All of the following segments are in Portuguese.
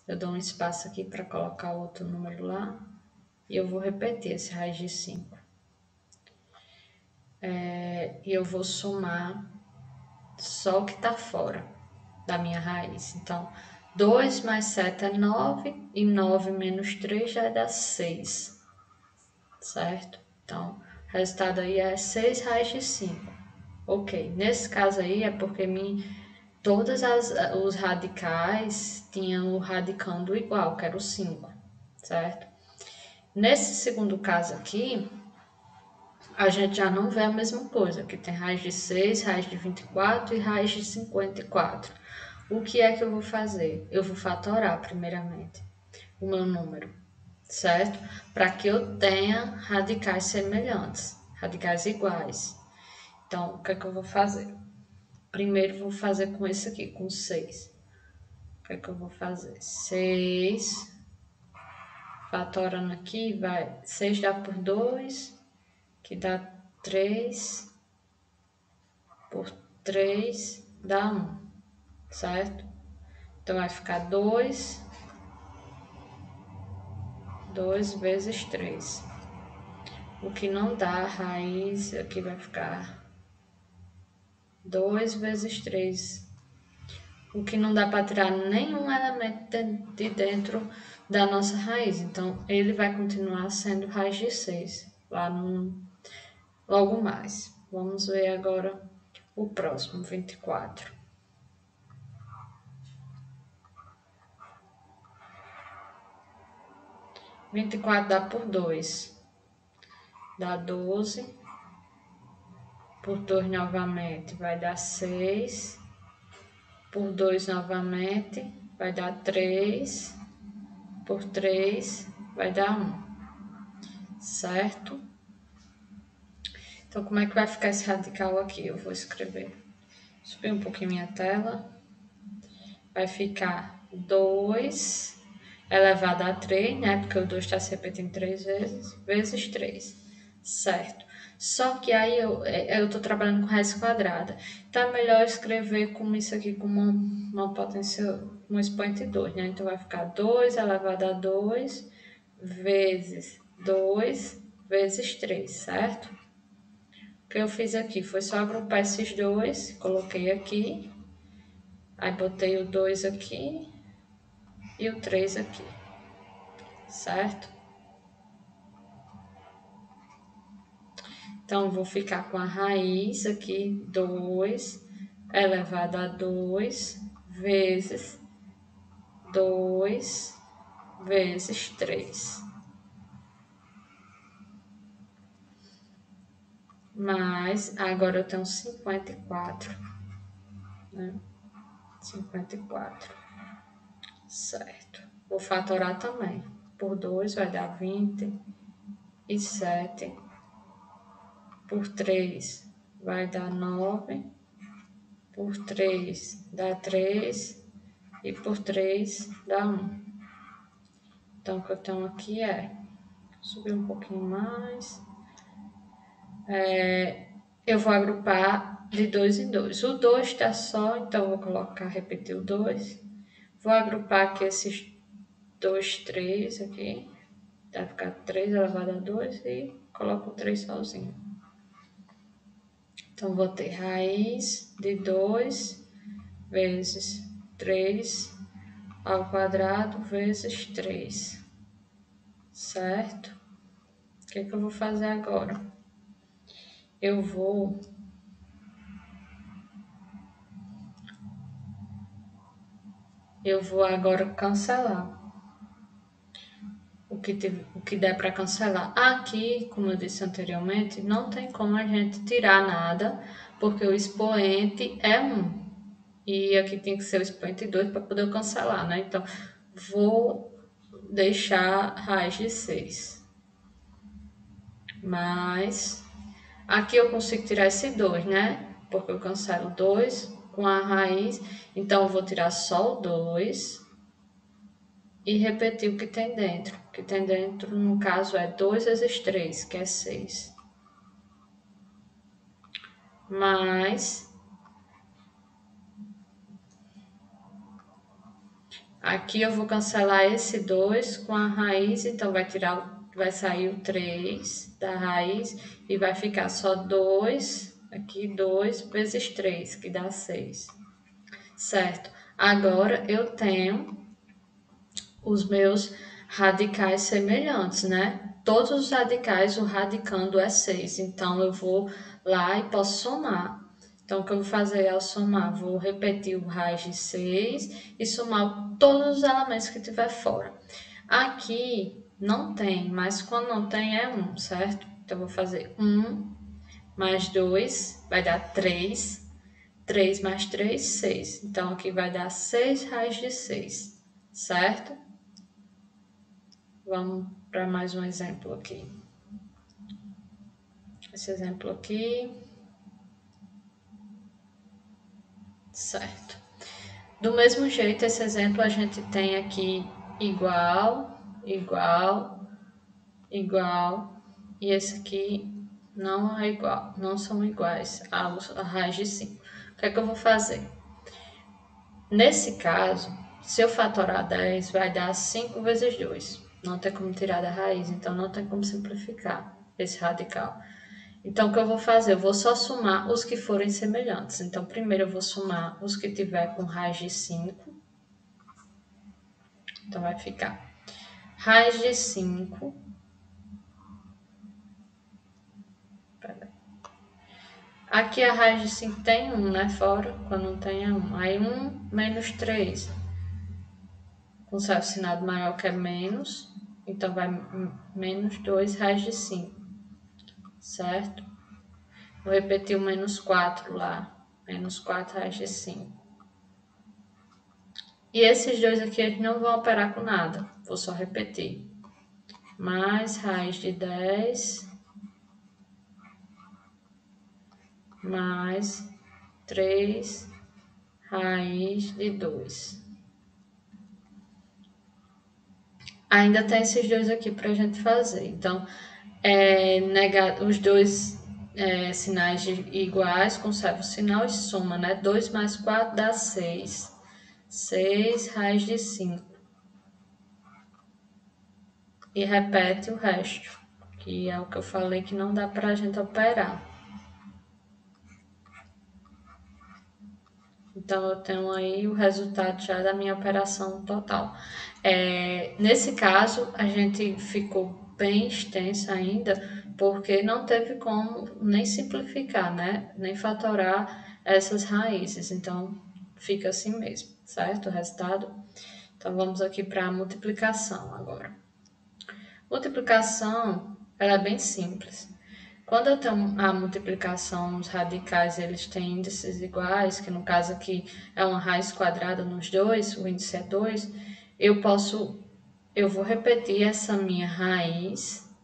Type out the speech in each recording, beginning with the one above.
Eu dou um espaço aqui para colocar outro número lá. E eu vou repetir esse raiz de 5. E eu vou somar só o que está fora da minha raiz. Então, 2 mais 7 é 9, e 9 menos 3 já dá 6, certo? Então, o resultado aí é 6 raiz de 5. Ok, nesse caso aí é porque todos os radicais tinham o radicando igual, que era o 5, certo? Nesse segundo caso aqui, a gente já não vê a mesma coisa, que tem raiz de 6, raiz de 24 e raiz de 54. O que é que eu vou fazer? Eu vou fatorar primeiramente o meu número, certo? Para que eu tenha radicais semelhantes, radicais iguais. Então, o que é que eu vou fazer? Primeiro vou fazer com esse aqui, com 6. O que é que eu vou fazer? 6, fatorando aqui, vai 6 dá por 2, que dá 3, por 3 dá 1, certo? Então, vai ficar 2 vezes 3. O que não dá, a raiz aqui vai ficar 2 vezes 3. O que não dá para tirar nenhum elemento de dentro da nossa raiz. Então, ele vai continuar sendo raiz de 6, logo mais. Vamos ver agora o próximo, 24. 24 dá por 2. Dá 12. Por 2 novamente vai dar 6. Por 2 novamente vai dar 3. Por 3 vai dar 1. Certo? Então, como é que vai ficar esse radical aqui? Eu vou escrever. Subir um pouquinho minha tela. Vai ficar 2 elevado a 3, né? Porque o 2 está se repetindo 3 vezes, vezes 3, certo? Só que aí eu estou trabalhando com raiz quadrada. Então, é melhor escrever como isso aqui, como uma potência, um expoente 2, né? Então, vai ficar 2 elevado a 2 vezes 2 vezes 3, certo? O que eu fiz aqui foi só agrupar esses dois, coloquei aqui, aí botei o 2 aqui e o 3 aqui, certo? Então, vou ficar com a raiz aqui, 2 elevado a 2 vezes 2 vezes 3. Mas, agora eu tenho 54, né? 54, certo. Vou fatorar também. Por 2 vai dar 27. Por 3 vai dar 9. Por 3 dá 3. E por 3 dá 1. Então, o que eu tenho aqui é, subir um pouquinho mais, eu vou agrupar de 2 em 2. O 2 está só, então eu vou colocar, repetir o 2. Vou agrupar aqui esses 2, 3 aqui, vai ficar 3 elevado a 2 e coloco o 3 sozinho. Então, vou ter raiz de 2 vezes 3 ao quadrado vezes 3, certo? O que eu vou fazer agora? Eu vou agora cancelar o que der para cancelar. Aqui, como eu disse anteriormente, não tem como a gente tirar nada, porque o expoente é 1. E aqui tem que ser o expoente 2 para poder cancelar, né? Então, vou deixar raiz de 6. Mas, aqui eu consigo tirar esse 2, né? Porque eu cancelo 2 com a raiz. Então, eu vou tirar só o 2 e repetir o que tem dentro. O que tem dentro, no caso, é 2 vezes 3, que é 6. Aqui eu vou cancelar esse 2 com a raiz, então vai sair o 3 da raiz e vai ficar só 2, aqui 2 vezes 3, que dá 6. Certo? Agora eu tenho os meus radicais semelhantes, né? Todos os radicais, o radicando é 6, então eu vou lá e posso somar. Então, o que eu vou fazer ao somar? Vou repetir o raiz de 6 e somar todos os elementos que tiver fora. Aqui não tem, mas quando não tem é 1, certo? Então, eu vou fazer 1 mais 2 vai dar 3. 3 mais 3, 6. Então, aqui vai dar 6 raiz de 6, certo? Vamos para mais um exemplo aqui. Esse exemplo aqui. Certo. Do mesmo jeito, esse exemplo a gente tem aqui igual, igual, igual. E esse aqui não é igual, não são iguais a raiz de 5. O que é que eu vou fazer? Nesse caso, se eu fatorar 10, vai dar 5 vezes 2. Não tem como tirar da raiz, então não tem como simplificar esse radical. Então, o que eu vou fazer? Eu vou só somar os que forem semelhantes. Então, primeiro eu vou somar os que tiver com raiz de 5. Então, vai ficar raiz de 5. Aqui a raiz de 5 tem 1, né? Fora, quando não tem é 1. Aí 1 menos 3. Com certo sinal maior que é menos. Então, vai menos 2 raiz de 5. Certo? Vou repetir o menos 4 lá. Menos 4 raiz de 5. E esses dois aqui a gente não vão operar com nada. Vou só repetir. Mais raiz de 10. Mais 3 raiz de 2. Ainda tem esses dois aqui para a gente fazer. Então, os dois sinais iguais, conserva o sinal e soma, né? 2 mais 4 dá 6. 6 raiz de 5. E repete o resto, que é o que eu falei que não dá para a gente operar. Então, eu tenho aí o resultado já da minha operação total. Nesse caso, a gente ficou bem extensa ainda, porque não teve como nem simplificar, né? Nem fatorar essas raízes. Então, fica assim mesmo, certo? O resultado. Então, vamos aqui para a multiplicação agora. Multiplicação, ela é bem simples. Quando eu tenho a multiplicação, os radicais eles têm índices iguais, que no caso aqui é uma raiz quadrada nos dois, o índice é 2, eu vou repetir essa minha raiz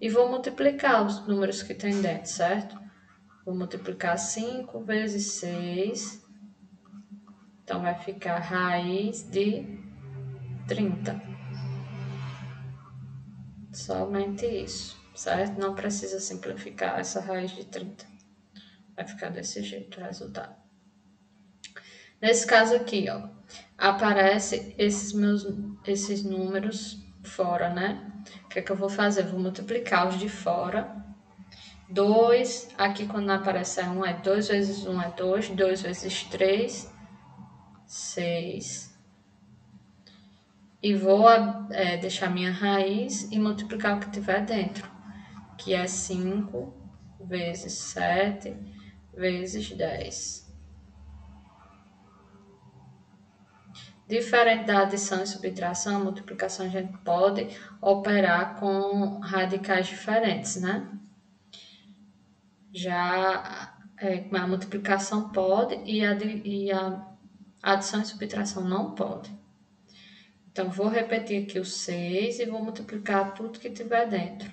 e vou multiplicar os números que tem dentro, certo? Vou multiplicar 5 vezes 6, então vai ficar raiz de 30. Somente isso, certo? Não precisa simplificar essa raiz de 30. Vai ficar desse jeito o resultado. Nesse caso aqui, ó, aparece esses números fora, né? O que é que eu vou fazer? Vou multiplicar os de fora. 2, aqui quando aparece 1 é 2 vezes 1 é 2, 2 vezes 3, 6. E vou deixar minha raiz e multiplicar o que tiver dentro, que é 5 vezes 7 vezes 10. Diferente da adição e subtração, a multiplicação a gente pode operar com radicais diferentes, né? Já a multiplicação pode e a adição e subtração não pode. Então, vou repetir aqui o 6 e vou multiplicar tudo que tiver dentro.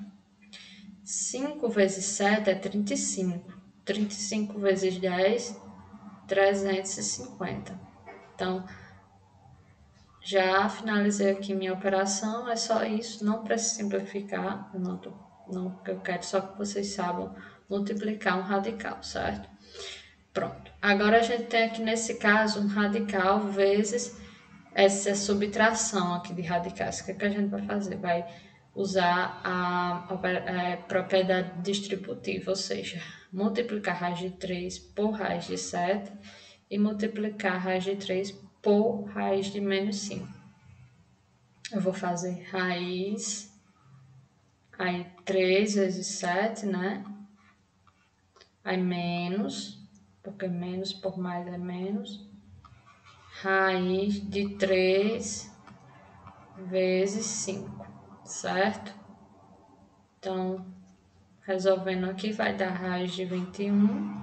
5 vezes 7 é 35. 35 vezes 10, 350. Então, já finalizei aqui minha operação, é só isso, não precisa simplificar, eu quero só que vocês saibam multiplicar um radical, certo? Pronto, agora a gente tem aqui nesse caso um radical vezes essa subtração aqui de radicais. O que é que a gente vai fazer? Vai usar a propriedade distributiva, ou seja, multiplicar raiz de 3 por raiz de 7 e multiplicar raiz de 3 por raiz de menos 5. Eu vou fazer raiz, aí 3 vezes 7, né? Aí menos, porque menos por mais é menos, raiz de 3 vezes 5, certo? Então, resolvendo aqui, vai dar raiz de 21.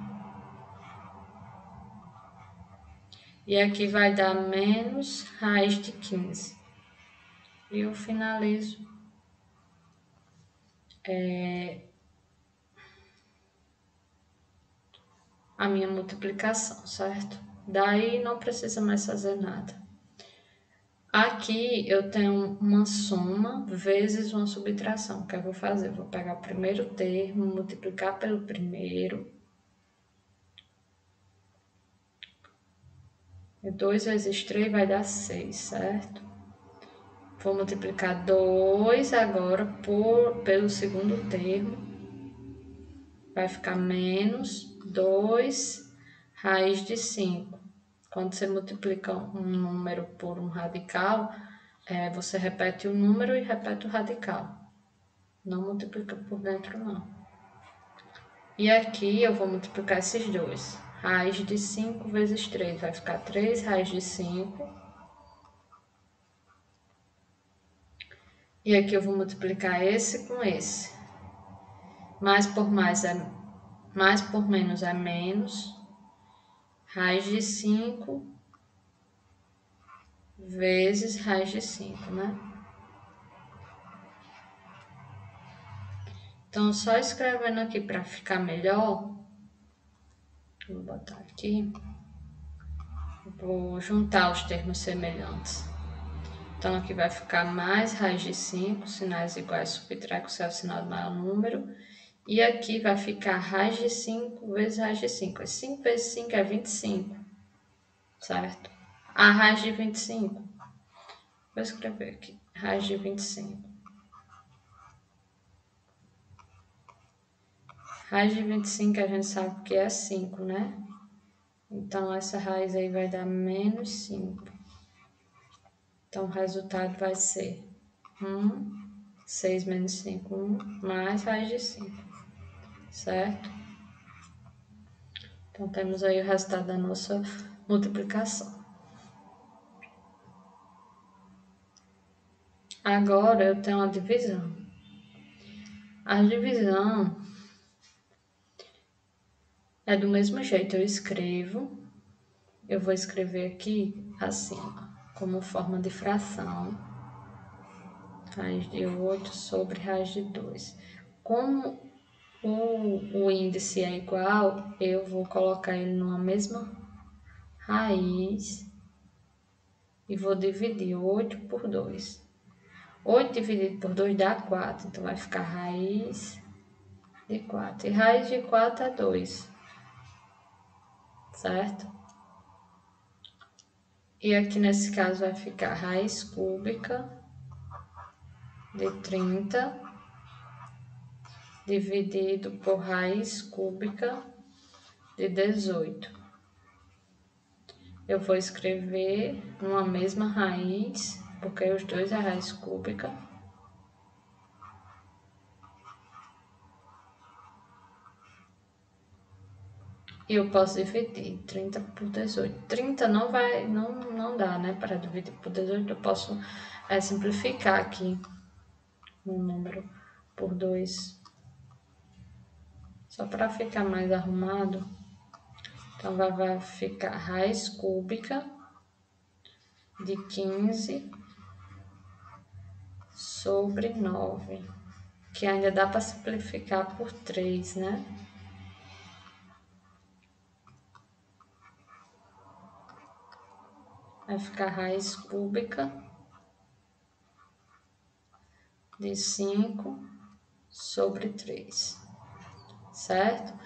E aqui vai dar menos raiz de 15. E eu finalizo a minha multiplicação, certo? Daí não precisa mais fazer nada. Aqui eu tenho uma soma vezes uma subtração. O que eu vou fazer? Eu vou pegar o primeiro termo, multiplicar pelo primeiro. 2 vezes 3 vai dar 6, certo? Vou multiplicar 2 agora pelo segundo termo. Vai ficar menos 2 raiz de 5. Quando você multiplica um número por um radical, você repete o número e repete o radical. Não multiplica por dentro, não. E aqui eu vou multiplicar esses dois. Raiz de 5 vezes 3 vai ficar 3 raiz de 5. E aqui eu vou multiplicar esse com esse. Mais por menos é menos. Raiz de 5 vezes raiz de 5, né? Então, só escrevendo aqui para ficar melhor, vou botar aqui, vou juntar os termos semelhantes. Então, aqui vai ficar mais raiz de 5, sinais iguais, subtrai com o sinal do maior número. E aqui vai ficar raiz de 5 vezes raiz de 5. 5 vezes 5 é 25, certo? A raiz de 25, vou escrever aqui, raiz de 25. Raiz de 25 a gente sabe que é 5, né? Então, essa raiz aí vai dar menos 5. Então, o resultado vai ser 6 menos 5, 1, mais raiz de 5, certo? Então, temos aí o resultado da nossa multiplicação. Agora, eu tenho a divisão. A divisão é do mesmo jeito, eu vou escrever aqui assim, como forma de fração, raiz de 8 sobre raiz de 2. Como o índice é igual, eu vou colocar ele numa mesma raiz e vou dividir 8 por 2. 8 dividido por 2 dá 4, então vai ficar raiz de 4. E raiz de 4 é 2, certo? E aqui nesse caso vai ficar raiz cúbica de 30 dividido por raiz cúbica de 18. Eu vou escrever uma mesma raiz, porque os dois é raiz cúbica. E eu posso dividir 30 por 18. 30 não dá, né, para dividir por 18. Eu posso simplificar aqui o número por 2. Só para ficar mais arrumado. Então, vai ficar raiz cúbica de 15 sobre 9. Que ainda dá para simplificar por 3, né? Vai ficar raiz cúbica de 5 sobre 3, certo?